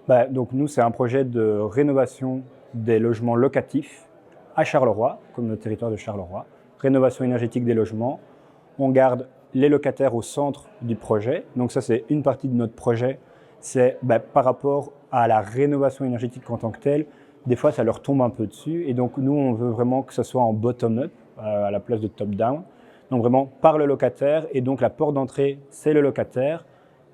Donc nous, c'est un projet de rénovation des logements locatifs à Charleroi, comme le territoire de Charleroi. Rénovation énergétique des logements. On garde les locataires au centre du projet. Donc ça, c'est une partie de notre projet. C'est par rapport à la rénovation énergétique en tant que telle, des fois, ça leur tombe un peu dessus. Et donc nous, on veut vraiment que ce soit en bottom-up, à la place de top-down. Donc vraiment par le locataire. Et donc la porte d'entrée, c'est le locataire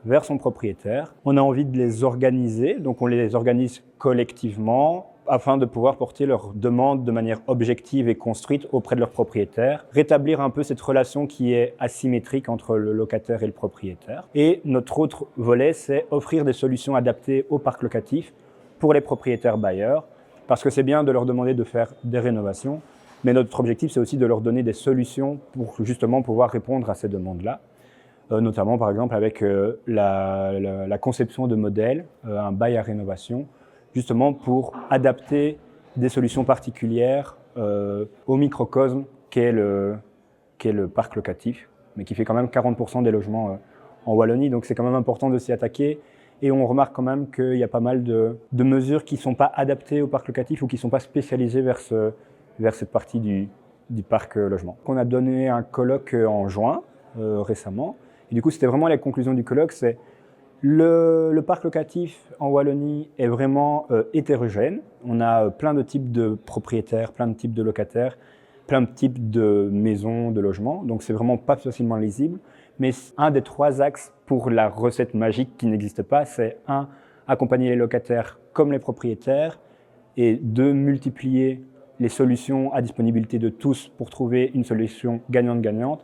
vers son propriétaire. On a envie de les organiser, donc on les organise collectivement afin de pouvoir porter leurs demandes de manière objective et construite auprès de leurs propriétaires, rétablir un peu cette relation qui est asymétrique entre le locataire et le propriétaire. Et notre autre volet, c'est offrir des solutions adaptées au parc locatif pour les propriétaires bailleurs, parce que c'est bien de leur demander de faire des rénovations, mais notre objectif, c'est aussi de leur donner des solutions pour justement pouvoir répondre à ces demandes-là. Notamment par exemple avec la conception de modèles, un bail à rénovation, justement pour adapter des solutions particulières au microcosme qu'est le parc locatif, mais qui fait quand même 40% des logements en Wallonie, donc c'est quand même important de s'y attaquer. Et on remarque quand même qu'il y a pas mal de mesures qui ne sont pas adaptées au parc locatif ou qui ne sont pas spécialisées vers cette partie du parc logement. On a donné un colloque en juin récemment. Et du coup, c'était vraiment la conclusion du colloque, c'est le parc locatif en Wallonie est vraiment hétérogène. On a plein de types de propriétaires, plein de types de locataires, plein de types de maisons, de logements. Donc, c'est vraiment pas facilement lisible. Mais un des 3 axes pour la recette magique qui n'existe pas, c'est 1, accompagner les locataires comme les propriétaires, et 2, multiplier les solutions à disponibilité de tous pour trouver une solution gagnante-gagnante.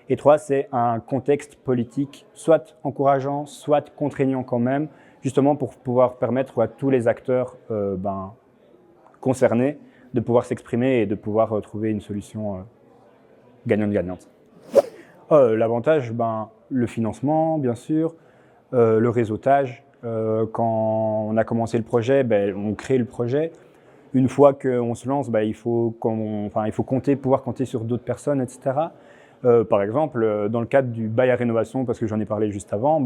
Et 3, c'est un contexte politique soit encourageant, soit contraignant quand même, justement pour pouvoir permettre à tous les acteurs concernés de pouvoir s'exprimer et de pouvoir trouver une solution gagnante-gagnante. L'avantage, le financement, bien sûr, le réseautage. Quand on a commencé le projet, on crée le projet. Une fois qu'on se lance, il faut pouvoir compter sur d'autres personnes, etc. Par exemple, dans le cadre du bail à rénovation, parce que j'en ai parlé juste avant,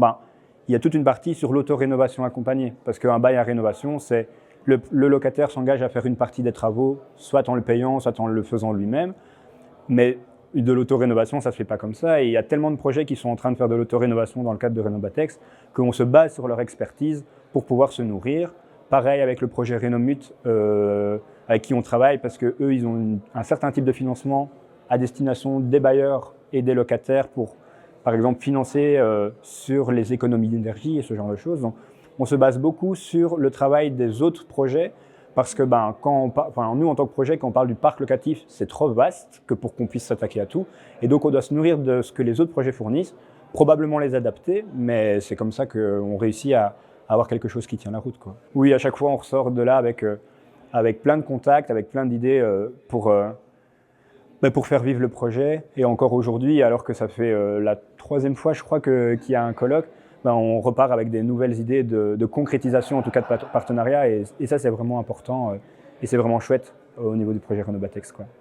il y a toute une partie sur l'autorénovation accompagnée. Parce qu'un bail à rénovation, c'est le locataire s'engage à faire une partie des travaux, soit en le payant, soit en le faisant lui-même. Mais de l'autorénovation, ça ne se fait pas comme ça. Et il y a tellement de projets qui sont en train de faire de l'autorénovation dans le cadre de Rénobatex qu'on se base sur leur expertise pour pouvoir se nourrir. Pareil avec le projet Rénomut, avec qui on travaille, parce qu'eux, ils ont un certain type de financement à destination des bailleurs et des locataires pour, par exemple, financer sur les économies d'énergie et ce genre de choses. Donc, on se base beaucoup sur le travail des autres projets parce que nous, en tant que projet, quand on parle du parc locatif, c'est trop vaste que pour qu'on puisse s'attaquer à tout. Et donc, on doit se nourrir de ce que les autres projets fournissent, probablement les adapter, mais c'est comme ça qu'on réussit à avoir quelque chose qui tient la route, quoi. Oui, à chaque fois, on ressort de là avec plein de contacts, avec plein d'idées pour faire vivre le projet. Et encore aujourd'hui, alors que ça fait la 3e fois, je crois, qu'il y a un colloque, on repart avec des nouvelles idées de concrétisation, en tout cas de partenariat. Et ça, c'est vraiment important et c'est vraiment chouette au niveau du projet Rénobatex, quoi.